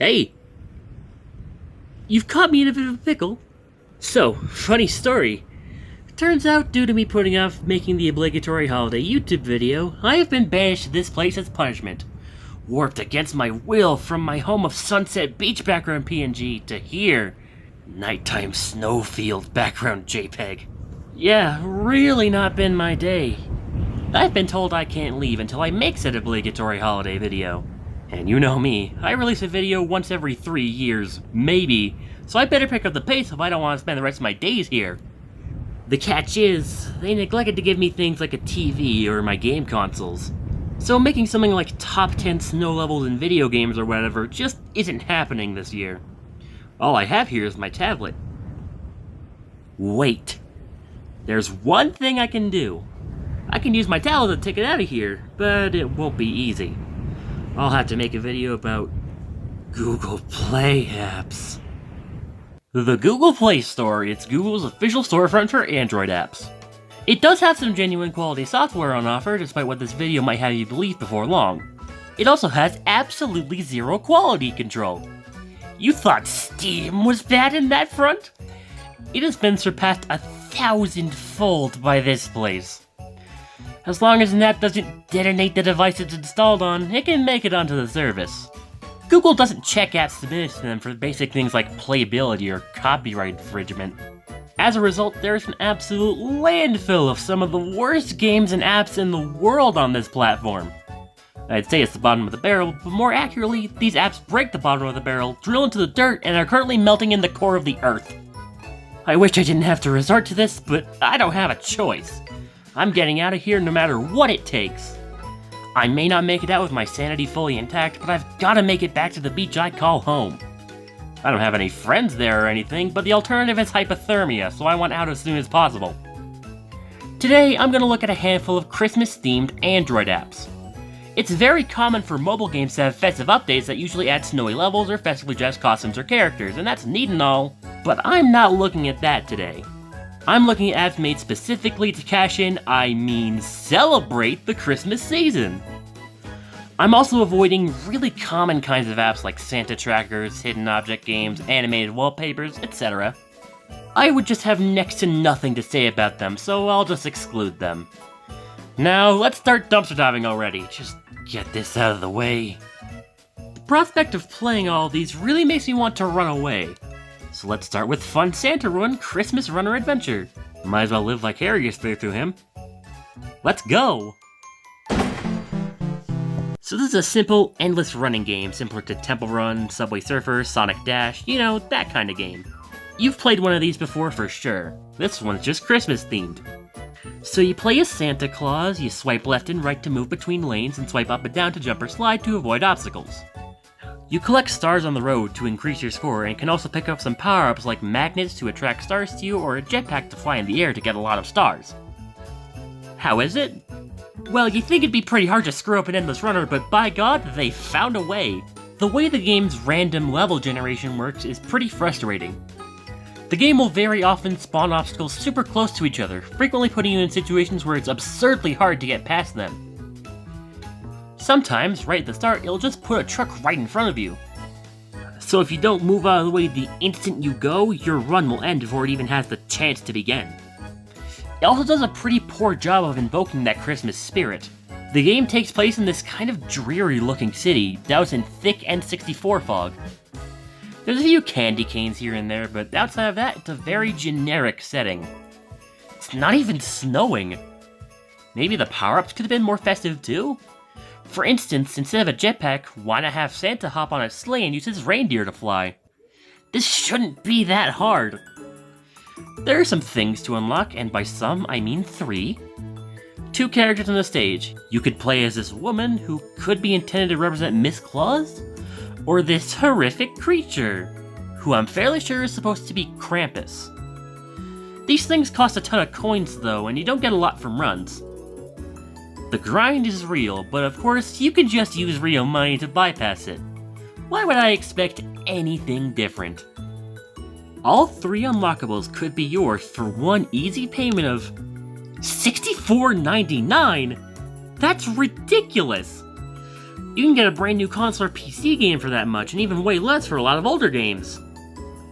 Hey! You've caught me in a bit of a pickle. So, funny story. Turns out, due to me putting off making the obligatory holiday YouTube video, I have been banished to this place as punishment. Warped against my will from my home of Sunset Beach background PNG to here. Nighttime snowfield background JPEG. Yeah, really not been my day. I've been told I can't leave until I make said obligatory holiday video. And you know me, I release a video once every 3 years, maybe, so I better pick up the pace if I don't want to spend the rest of my days here. The catch is, they neglected to give me things like a TV or my game consoles. So making something like top 10 snow levels in video games or whatever just isn't happening this year. All I have here is my tablet. Wait. There's one thing I can do. I can use my tablet to take it out of here, but it won't be easy. I'll have to make a video about Google Play apps. The Google Play Store is Google's official storefront for Android apps. It does have some genuine quality software on offer, despite what this video might have you believe before long. It also has absolutely zero quality control. You thought Steam was bad in that front? It has been surpassed 1,000-fold by this place. As long as an app doesn't detonate the device it's installed on, it can make it onto the service. Google doesn't check apps submitted to them for basic things like playability or copyright infringement. As a result, there's an absolute landfill of some of the worst games and apps in the world on this platform. I'd say it's the bottom of the barrel, but more accurately, these apps break the bottom of the barrel, drill into the dirt, and are currently melting in the core of the earth. I wish I didn't have to resort to this, but I don't have a choice. I'm getting out of here no matter what it takes. I may not make it out with my sanity fully intact, but I've gotta make it back to the beach I call home. I don't have any friends there or anything, but the alternative is hypothermia, so I want out as soon as possible. Today, I'm gonna look at a handful of Christmas-themed Android apps. It's very common for mobile games to have festive updates that usually add snowy levels or festively dressed costumes or characters, and that's neat and all, but I'm not looking at that today. I'm looking at apps made specifically to cash in, celebrate the Christmas season. I'm also avoiding really common kinds of apps like Santa trackers, hidden object games, animated wallpapers, etc. I would just have next to nothing to say about them, so I'll just exclude them. Now, let's start dumpster diving already. Just get this out of the way. The prospect of playing all of these really makes me want to run away. So let's start with Fun Santa Run Christmas Runner Adventure. Might as well live vicariously through him. Let's go! So this is a simple, endless running game, similar to Temple Run, Subway Surfer, Sonic Dash, you know, that kind of game. You've played one of these before for sure. This one's just Christmas themed. So you play as Santa Claus, you swipe left and right to move between lanes, and swipe up and down to jump or slide to avoid obstacles. You collect stars on the road to increase your score, and can also pick up some power-ups like magnets to attract stars to you, or a jetpack to fly in the air to get a lot of stars. How is it? Well, you'd think it'd be pretty hard to screw up an endless runner, but by God, they found a way. The way the game's random level generation works is pretty frustrating. The game will very often spawn obstacles super close to each other, frequently putting you in situations where it's absurdly hard to get past them. Sometimes, right at the start, it'll just put a truck right in front of you. So if you don't move out of the way the instant you go, your run will end before it even has the chance to begin. It also does a pretty poor job of invoking that Christmas spirit. The game takes place in this kind of dreary-looking city, doused in thick N64 fog. There's a few candy canes here and there, but outside of that, it's a very generic setting. It's not even snowing. Maybe the power-ups could have been more festive too? For instance, instead of a jetpack, why not have Santa hop on a sleigh and use his reindeer to fly? This shouldn't be that hard. There are some things to unlock, and by some, I mean 3. 2 characters on the stage. You could play as this woman, who could be intended to represent Miss Claus, or this horrific creature, who I'm fairly sure is supposed to be Krampus. These things cost a ton of coins though, and you don't get a lot from runs. The grind is real, but of course, you can just use real money to bypass it. Why would I expect anything different? All 3 unlockables could be yours for one easy payment of $64.99? That's ridiculous! You can get a brand new console or PC game for that much, and even way less for a lot of older games.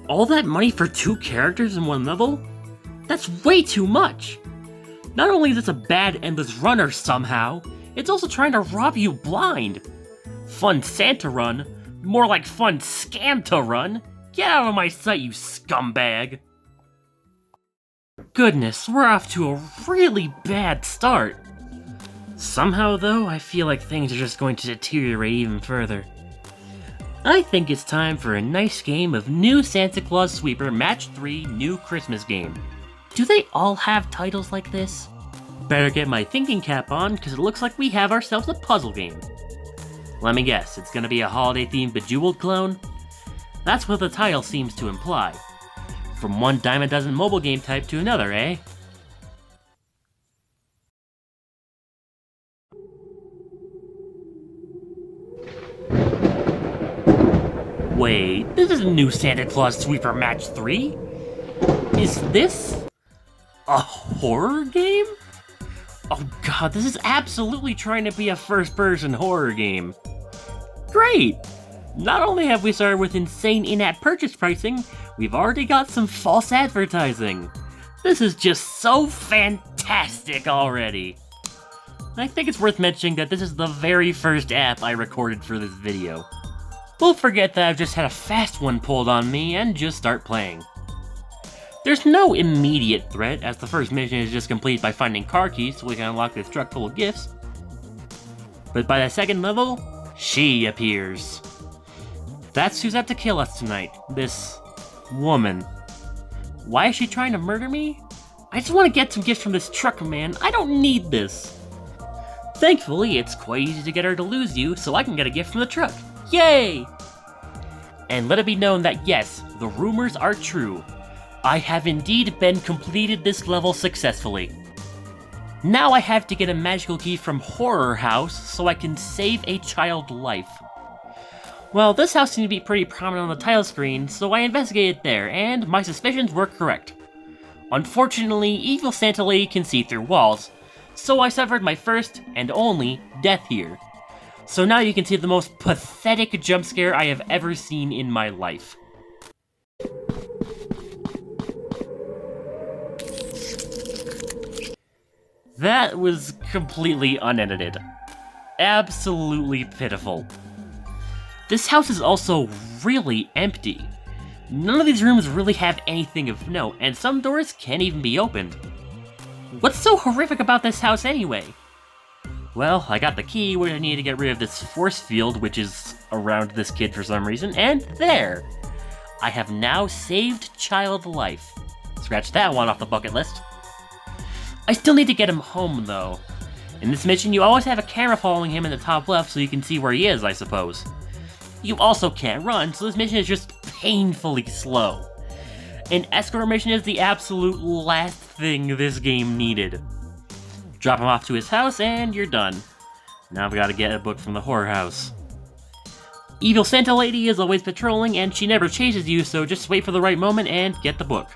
All that money for 2 characters in one level? That's way too much! Not only is this a bad endless runner somehow, it's also trying to rob you blind. Fun Santa run? More like fun Scanta run? Get out of my sight, you scumbag! Goodness, we're off to a really bad start. Somehow, though, I feel like things are just going to deteriorate even further. I think it's time for a nice game of New Santa Claus Sweeper Match 3 New Christmas Game. Do they all have titles like this? Better get my thinking cap on, because it looks like we have ourselves a puzzle game. Let me guess, it's gonna be a holiday-themed Bejeweled clone? That's what the title seems to imply. From one dime a dozen mobile game type to another, eh? Wait, this isn't New Santa Claus Sweeper Match 3? Is this a horror game? Oh god, this is absolutely trying to be a first-person horror game. Great! Not only have we started with insane in-app purchase pricing, we've already got some false advertising. This is just so fantastic already. I think it's worth mentioning that this is the very first app I recorded for this video. We'll forget that I've just had a fast one pulled on me and just start playing. There's no immediate threat, as the first mission is just completed by finding car keys so we can unlock this truck full of gifts. But by the second level, she appears. That's who's out to kill us tonight, this woman. Why is she trying to murder me? I just want to get some gifts from this truck, man. I don't need this. Thankfully, it's quite easy to get her to lose you, so I can get a gift from the truck. Yay! And let it be known that yes, the rumors are true. I have indeed been completed this level successfully. Now I have to get a magical key from Horror House so I can save a child life. Well, this house seemed to be pretty prominent on the title screen, so I investigated there, and my suspicions were correct. Unfortunately, evil Santa Lady can see through walls, so I suffered my first and only death here. So now you can see the most pathetic jump scare I have ever seen in my life. That was completely unedited. Absolutely pitiful. This house is also really empty. None of these rooms really have anything of note, and some doors can't even be opened. What's so horrific about this house anyway? Well, I got the key where I need to get rid of this force field, which is around this kid for some reason, and there! I have now saved child life. Scratch that one off the bucket list. I still need to get him home, though. In this mission, you always have a camera following him in the top left so you can see where he is, I suppose. You also can't run, so this mission is just painfully slow. An escort mission is the absolute last thing this game needed. Drop him off to his house, and you're done. Now I've got to get a book from the horror house. Evil Santa Lady is always patrolling, and she never chases you, so just wait for the right moment and get the book.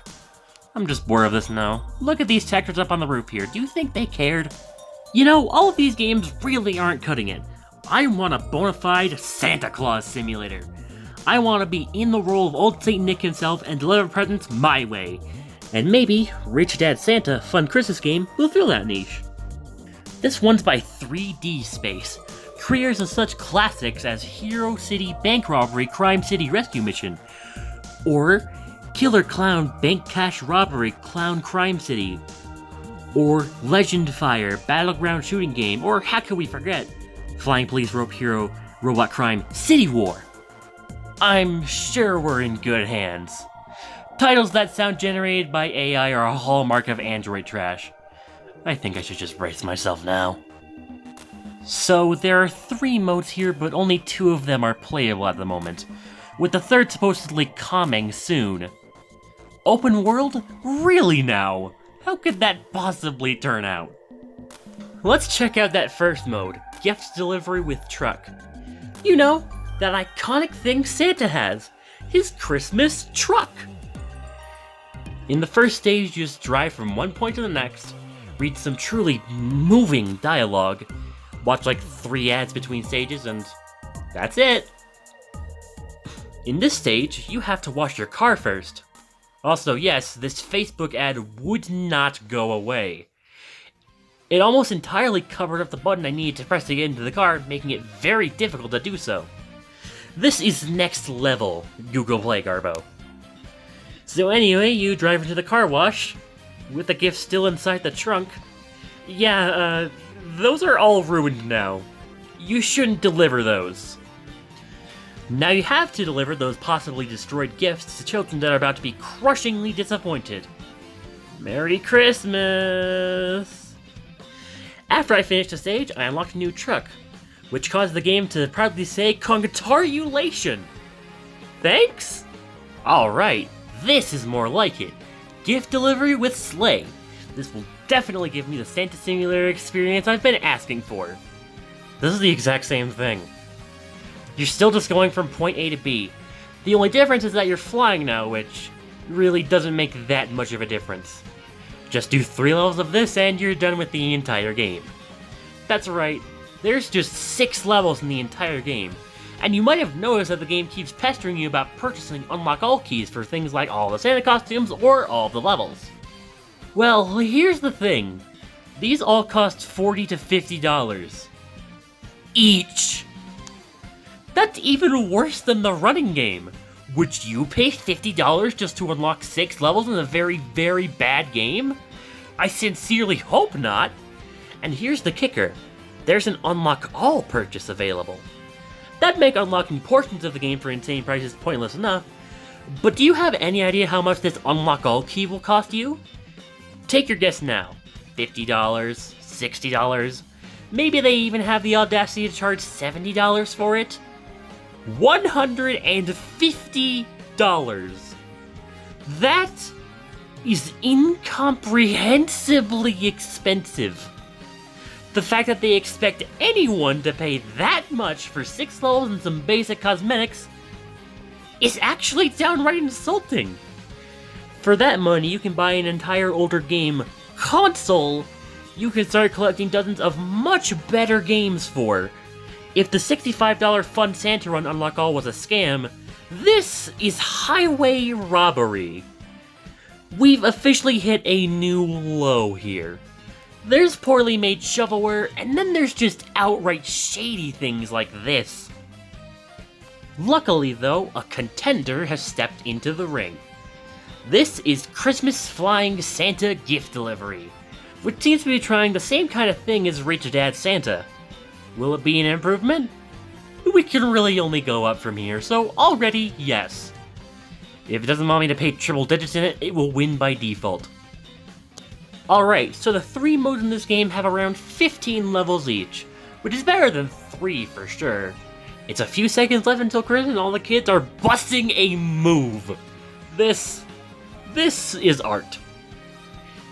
I'm just bored of this now. Look at these tactors up on the roof here. Do you think they cared? You know, all of these games really aren't cutting it. I want a bona fide Santa Claus simulator. I want to be in the role of old Saint Nick himself and deliver presents my way. And maybe Rich Dad Santa Fun Christmas Game will fill that niche. This one's by 3D Space, creators of such classics as Hero City Bank Robbery Crime City Rescue Mission, or Killer Clown Bank Cash Robbery Clown Crime City, or Legend Fire Battleground Shooting Game, or how could we forget Flying Police Rope Hero Robot Crime City War. I'm sure we're in good hands. Titles that sound generated by AI are a hallmark of Android trash. I think I should just brace myself now. So there are 3 modes here, but only 2 of them are playable at the moment, with the third supposedly coming soon. Open world? Really now? How could that possibly turn out? Let's check out that first mode, gift delivery with truck. You know, that iconic thing Santa has, his Christmas truck. In the first stage, you just drive from one point to the next, read some truly moving dialogue, watch like 3 ads between stages, and that's it. In this stage, you have to wash your car first. Also, yes, this Facebook ad would not go away. It almost entirely covered up the button I needed to press to get into the car, making it very difficult to do so. This is next level Google Play Garbo. So anyway, you drive into the car wash, with the gift still inside the trunk. Yeah, those are all ruined now. You shouldn't deliver those. Now you have to deliver those possibly destroyed gifts to children that are about to be crushingly disappointed. Merry Christmas! After I finished the stage, I unlocked a new truck, which caused the game to proudly say, "Congratulation!" Thanks? Alright, this is more like it. Gift delivery with sleigh. This will definitely give me the Santa Simulator experience I've been asking for. This is the exact same thing. You're still just going from point A to B. The only difference is that you're flying now, which really doesn't make that much of a difference. Just do 3 levels of this and you're done with the entire game. That's right, there's just 6 levels in the entire game, and you might have noticed that the game keeps pestering you about purchasing Unlock All keys for things like all the Santa costumes or all the levels. Well, here's the thing. These all cost $40 to $50 each. That's even worse than the running game. Would you pay $50 just to unlock 6 levels in a very, very bad game? I sincerely hope not. And here's the kicker. There's an Unlock All purchase available. That'd make unlocking portions of the game for insane prices pointless enough, but do you have any idea how much this Unlock All key will cost you? Take your guess now. $50? $60? Maybe they even have the audacity to charge $70 for it? $150. That is incomprehensibly expensive. The fact that they expect anyone to pay that much for 6 levels and some basic cosmetics is actually downright insulting. For that money, you can buy an entire older game console you can start collecting dozens of much better games for. If the $65 Fun Santa Run Unlock All was a scam, this is highway robbery. We've officially hit a new low here. There's poorly made shovelware, and then there's just outright shady things like this. Luckily though, a contender has stepped into the ring. This is Christmas Flying Santa Gift Delivery, which seems to be trying the same kind of thing as Rich Dad Santa. Will it be an improvement? We can really only go up from here, so already, yes. If it doesn't want me to pay triple digits in it, it will win by default. Alright, so the 3 modes in this game have around 15 levels each, which is better than 3 for sure. It's a few seconds left until Christmas and all the kids are busting a move. This is art.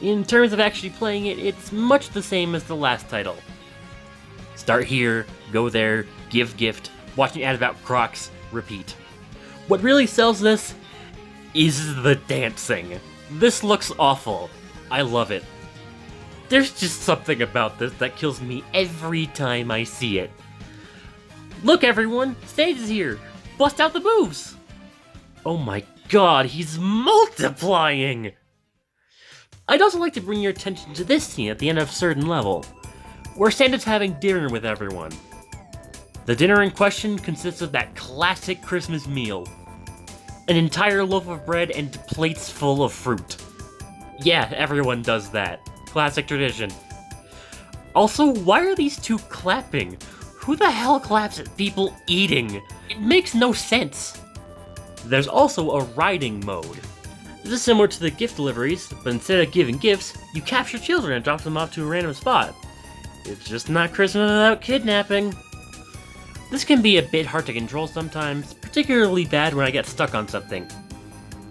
In terms of actually playing it, it's much the same as the last title. Start here, go there, give gift, watch an ad about Crocs, repeat. What really sells this is the dancing. This looks awful. I love it. There's just something about this that kills me every time I see it. Look everyone, Stage is here! Bust out the moves! Oh my god, he's multiplying! I'd also like to bring your attention to this scene at the end of a certain level, where Santa's having dinner with everyone. The dinner in question consists of that classic Christmas meal. An entire loaf of bread and plates full of fruit. Yeah, everyone does that. Classic tradition. Also, why are these two clapping? Who the hell claps at people eating? It makes no sense. There's also a riding mode. This is similar to the gift deliveries, but instead of giving gifts, you capture children and drop them off to a random spot. It's just not Christmas without kidnapping. This can be a bit hard to control sometimes, particularly bad when I get stuck on something.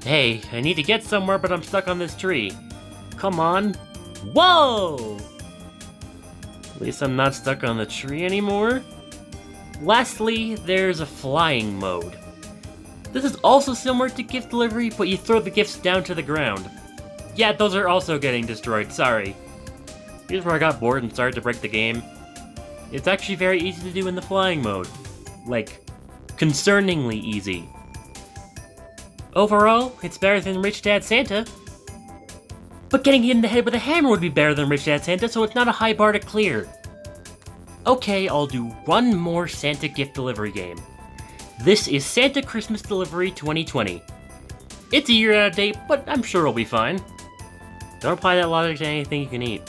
Hey, I need to get somewhere, but I'm stuck on this tree. Come on. Whoa! At least I'm not stuck on the tree anymore. Lastly, there's a flying mode. This is also similar to gift delivery, but you throw the gifts down to the ground. Yeah, those are also getting destroyed, sorry. Here's where I got bored and started to break the game. It's actually very easy to do in the flying mode. Like, concerningly easy. Overall, it's better than Rich Dad Santa. But getting hit in the head with a hammer would be better than Rich Dad Santa, so it's not a high bar to clear. Okay, I'll do one more Santa gift delivery game. This is Santa Christmas Delivery 2020. It's a year out of date, but I'm sure it'll be fine. Don't apply that logic to anything you can eat.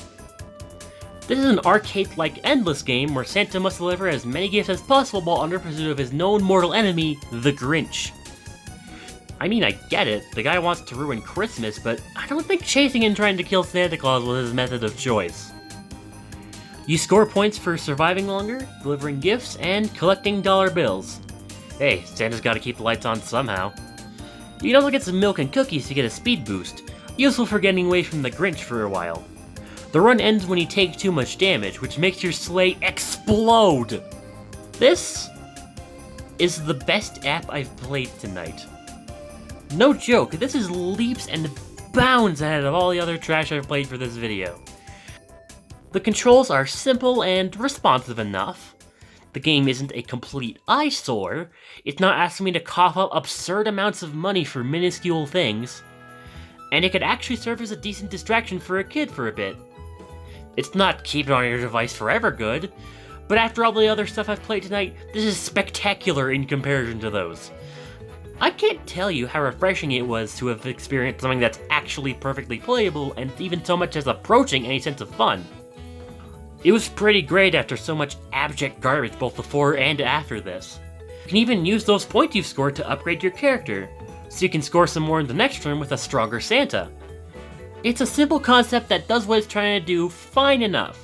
This is an arcade-like endless game where Santa must deliver as many gifts as possible while under pursuit of his known mortal enemy, the Grinch. I mean, I get it, the guy wants to ruin Christmas, but I don't think chasing and trying to kill Santa Claus was his method of choice. You score points for surviving longer, delivering gifts, and collecting dollar bills. Hey, Santa's gotta keep the lights on somehow. You can also get some milk and cookies to get a speed boost, useful for getting away from the Grinch for a while. The run ends when you take too much damage, which makes your sleigh explode! This is the best app I've played tonight. No joke, this is leaps and bounds ahead of all the other trash I've played for this video. The controls are simple and responsive enough. The game isn't a complete eyesore. It's not asking me to cough up absurd amounts of money for minuscule things. And it could actually serve as a decent distraction for a kid for a bit. It's not keep it on your device forever good, but after all the other stuff I've played tonight, this is spectacular in comparison to those. I can't tell you how refreshing it was to have experienced something that's actually perfectly playable and even so much as approaching any sense of fun. It was pretty great after so much abject garbage both before and after this. You can even use those points you've scored to upgrade your character, so you can score some more in the next turn with a stronger Santa. It's a simple concept that does what it's trying to do fine enough.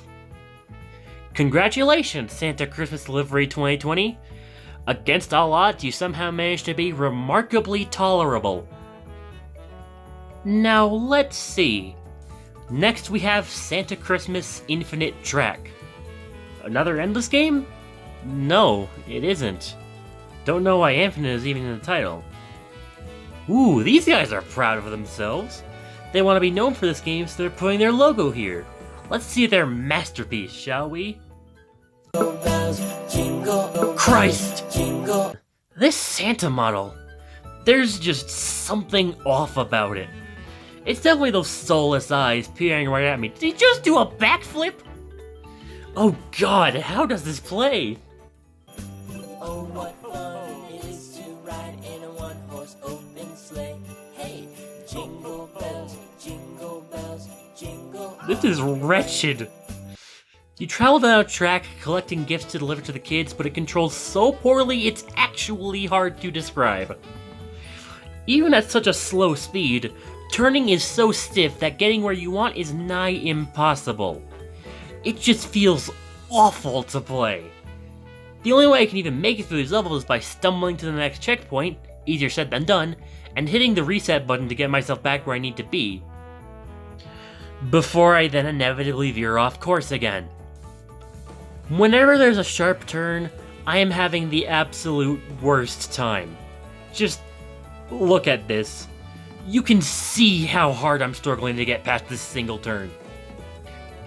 Congratulations, Santa Christmas Delivery 2020! Against all odds, you somehow managed to be remarkably tolerable. Now let's see. Next we have Santa Christmas Infinite Track. Another endless game? No, it isn't. Don't know why Infinite is even in the title. Ooh, these guys are proud of themselves. They want to be known for this game, so they're putting their logo here. Let's see their masterpiece, shall we? Christ! This Santa model, there's just something off about it. It's definitely those soulless eyes peering right at me. Did he just do a backflip? Oh god, how does this play? Oh, what fun it is to ride in a one-horse open sleigh. Hey, jingle bells, jingle bells, jingle. This is wretched. You travel down a track, collecting gifts to deliver to the kids, but it controls so poorly it's actually hard to describe. Even at such a slow speed, turning is so stiff that getting where you want is nigh impossible. It just feels awful to play. The only way I can even make it through these levels is by stumbling to the next checkpoint, easier said than done, and hitting the reset button to get myself back where I need to be, before I then inevitably veer off course again. Whenever there's a sharp turn, I am having the absolute worst time. Just look at this. You can see how hard I'm struggling to get past this single turn.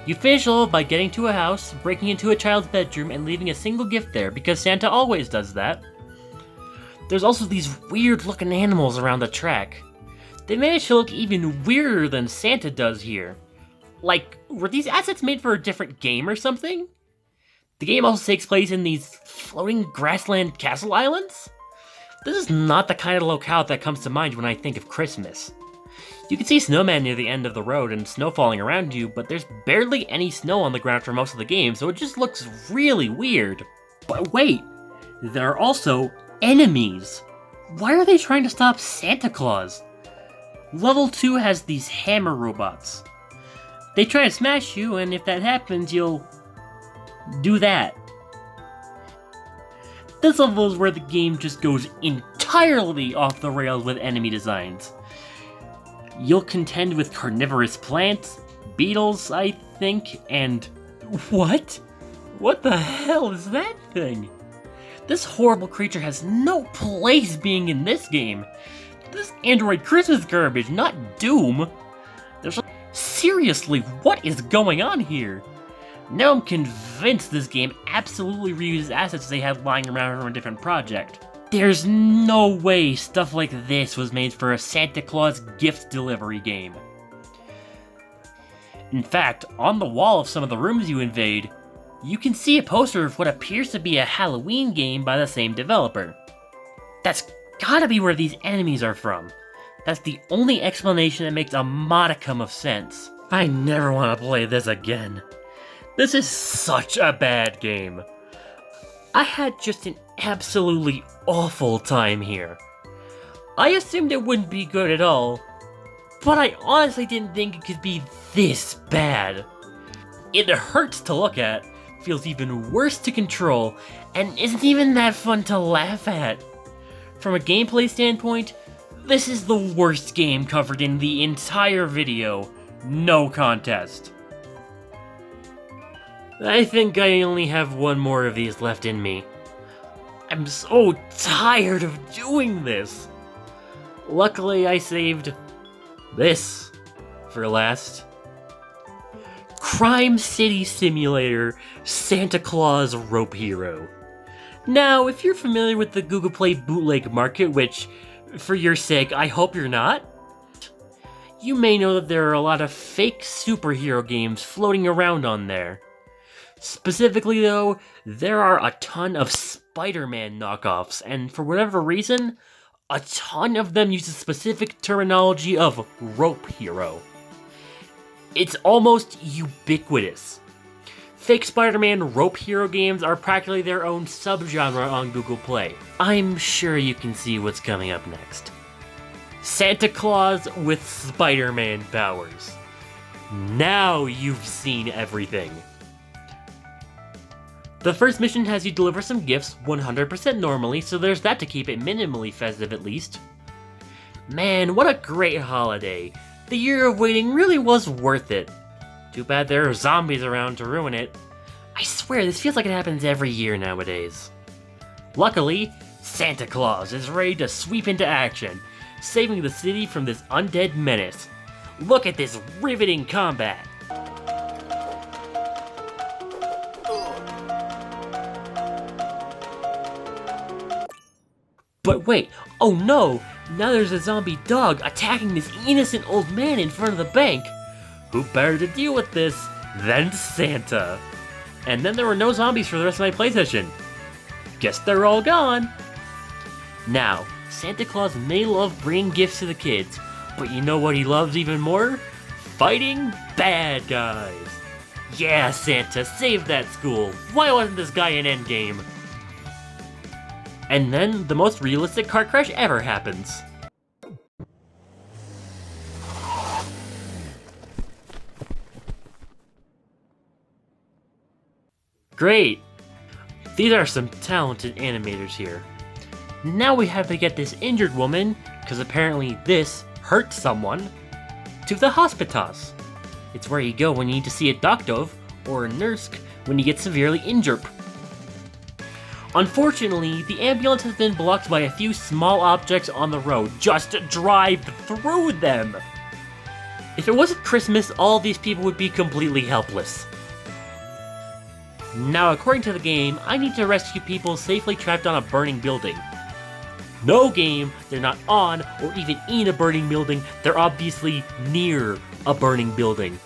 You finish the level by getting to a house, breaking into a child's bedroom, and leaving a single gift there, because Santa always does that. There's also these weird looking animals around the track. They manage to look even weirder than Santa does here. Like, were these assets made for a different game or something? The game also takes place in these floating grassland castle islands? This is not the kind of locale that comes to mind when I think of Christmas. You can see snowmen near the end of the road and snow falling around you, but there's barely any snow on the ground for most of the game, so it just looks really weird. But wait, there are also enemies. Why are they trying to stop Santa Claus? Level 2 has these hammer robots. They try to smash you, and if that happens, you'll do that. This level is where the game just goes entirely off the rails with enemy designs. You'll contend with carnivorous plants, beetles, I think, and... what? What the hell is that thing? This horrible creature has no place being in this game. This is Android Christmas garbage, not Doom. Seriously, what is going on here? Now I'm convinced this game absolutely reuses assets they had lying around from a different project. There's no way stuff like this was made for a Santa Claus gift delivery game. In fact, on the wall of some of the rooms you invade, you can see a poster of what appears to be a Halloween game by the same developer. That's gotta be where these enemies are from. That's the only explanation that makes a modicum of sense. I never want to play this again. This is such a bad game. I had just an absolutely awful time here. I assumed it wouldn't be good at all, but I honestly didn't think it could be this bad. It hurts to look at, feels even worse to control, and isn't even that fun to laugh at. From a gameplay standpoint, this is the worst game covered in the entire video, no contest. I think I only have one more of these left in me. I'm so tired of doing this. Luckily, I saved this for last. Crime City Simulator Santa Claus Rope Hero. Now, if you're familiar with the Google Play bootleg market, which, for your sake, I hope you're not, you may know that there are a lot of fake superhero games floating around on there. Specifically though, there are a ton of Spider-Man knockoffs, and for whatever reason, a ton of them use the specific terminology of rope hero. It's almost ubiquitous. Fake Spider-Man rope hero games are practically their own subgenre on Google Play. I'm sure you can see what's coming up next. Santa Claus with Spider-Man powers. Now you've seen everything. The first mission has you deliver some gifts 100% normally, so there's that to keep it minimally festive at least. Man, what a great holiday. The year of waiting really was worth it. Too bad there are zombies around to ruin it. I swear, this feels like it happens every year nowadays. Luckily, Santa Claus is ready to sweep into action, saving the city from this undead menace. Look at this riveting combat! But wait, oh no! Now there's a zombie dog attacking this innocent old man in front of the bank! Who better to deal with this than Santa? And then there were no zombies for the rest of my play session. Guess they're all gone! Now, Santa Claus may love bringing gifts to the kids, but you know what he loves even more? Fighting bad guys! Yeah, Santa, save that school! Why wasn't this guy in Endgame? And then, the most realistic car crash ever happens. Great! These are some talented animators here. Now we have to get this injured woman, because apparently this hurt someone, to the hospitas. It's where you go when you need to see a doctor or a nurse when you get severely injured. Unfortunately, the ambulance has been blocked by a few small objects on the road. Just drive through them! If it wasn't Christmas, all these people would be completely helpless. Now, according to the game, I need to rescue people safely trapped on a burning building. No game, they're not on or even in a burning building, they're obviously near a burning building.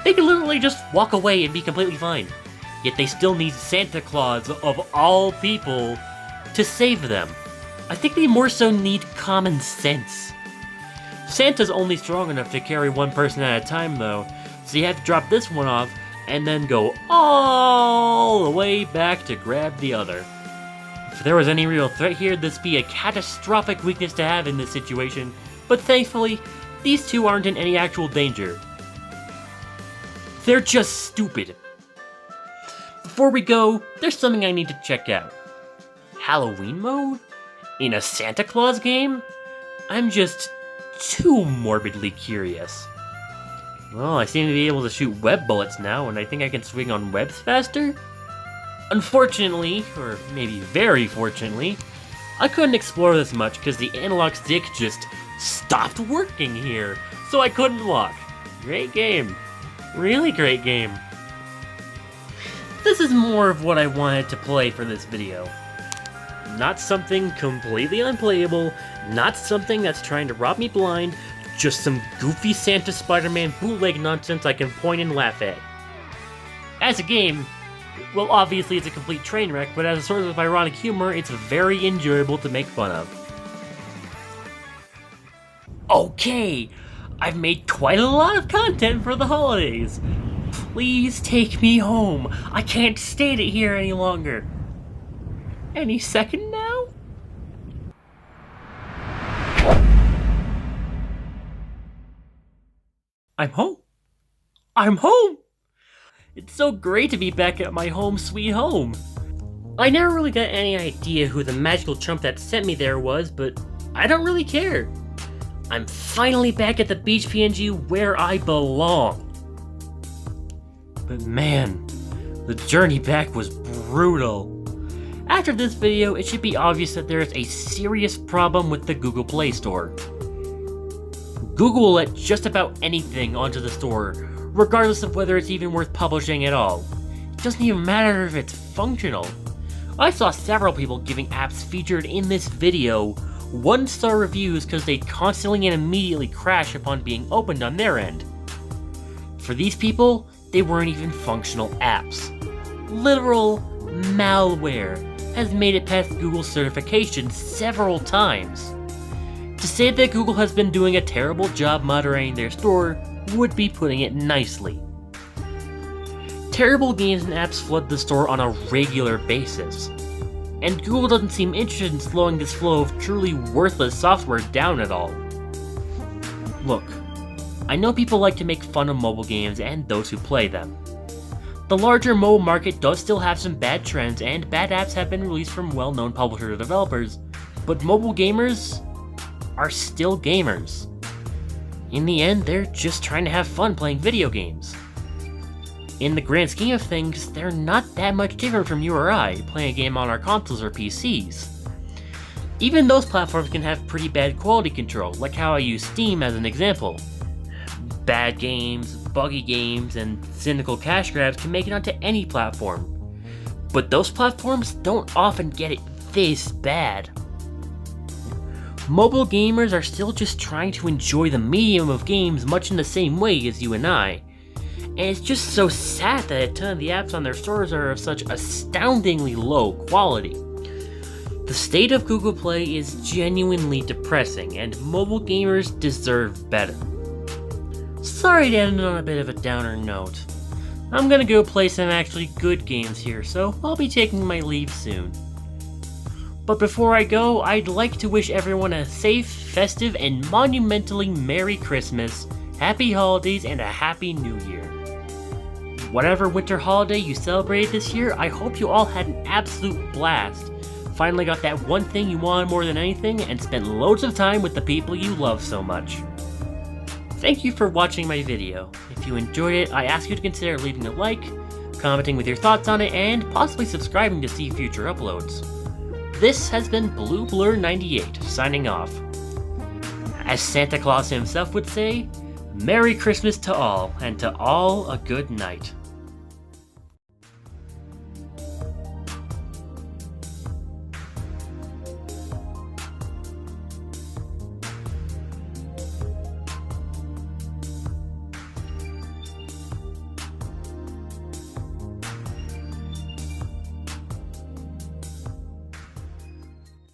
They can literally just walk away and be completely fine. Yet they still need Santa Claus, of all people, to save them. I think they more so need common sense. Santa's only strong enough to carry one person at a time though, so you have to drop this one off and then go all the way back to grab the other. If there was any real threat here, this would be a catastrophic weakness to have in this situation, but thankfully, these two aren't in any actual danger. They're just stupid. Before we go, there's something I need to check out. Halloween mode? In a Santa Claus game? I'm just too morbidly curious. Well, I seem to be able to shoot web bullets now, and I think I can swing on webs faster? Unfortunately, or maybe very fortunately, I couldn't explore this much because the analog stick just stopped working here, so I couldn't walk. Great game. Really great game. This is more of what I wanted to play for this video. Not something completely unplayable, not something that's trying to rob me blind, just some goofy Santa Spider-Man bootleg nonsense I can point and laugh at. As a game, well, obviously it's a complete train wreck, but as a source of ironic humor, it's very enjoyable to make fun of. Okay, I've made quite a lot of content for the holidays. Please take me home. I can't stand it here any longer. Any second now? I'm home. I'm home! It's so great to be back at my home sweet home. I never really got any idea who the magical chump that sent me there was, but I don't really care. I'm finally back at the beach PNG where I belong. But man, the journey back was brutal. After this video, it should be obvious that there is a serious problem with the Google Play Store. Google will let just about anything onto the store, regardless of whether it's even worth publishing at all. It doesn't even matter if it's functional. I saw several people giving apps featured in this video 1-star reviews because they constantly and immediately crash upon being opened on their end. For these people, they weren't even functional apps. Literal malware has made it past Google's certification several times. To say that Google has been doing a terrible job moderating their store would be putting it nicely. Terrible games and apps flood the store on a regular basis, and Google doesn't seem interested in slowing this flow of truly worthless software down at all. Look, I know people like to make fun of mobile games and those who play them. The larger mobile market does still have some bad trends, and bad apps have been released from well-known publishers or developers, but mobile gamers are still gamers. In the end, they're just trying to have fun playing video games. In the grand scheme of things, they're not that much different from you or I, playing a game on our consoles or PCs. Even those platforms can have pretty bad quality control, like how I use Steam as an example. Bad games, buggy games, and cynical cash grabs can make it onto any platform. But those platforms don't often get it this bad. Mobile gamers are still just trying to enjoy the medium of games much in the same way as you and I. And it's just so sad that a ton of the apps on their stores are of such astoundingly low quality. The state of Google Play is genuinely depressing, and mobile gamers deserve better. Sorry to end on a bit of a downer note. I'm gonna go play some actually good games here, so I'll be taking my leave soon. But before I go, I'd like to wish everyone a safe, festive, and monumentally Merry Christmas, Happy Holidays, and a Happy New Year. Whatever winter holiday you celebrated this year, I hope you all had an absolute blast. Finally got that one thing you wanted more than anything, and spent loads of time with the people you love so much. Thank you for watching my video. If you enjoyed it, I ask you to consider leaving a like, commenting with your thoughts on it, and possibly subscribing to see future uploads. This has been blueblur98, signing off. As Santa Claus himself would say, Merry Christmas to all, and to all a good night.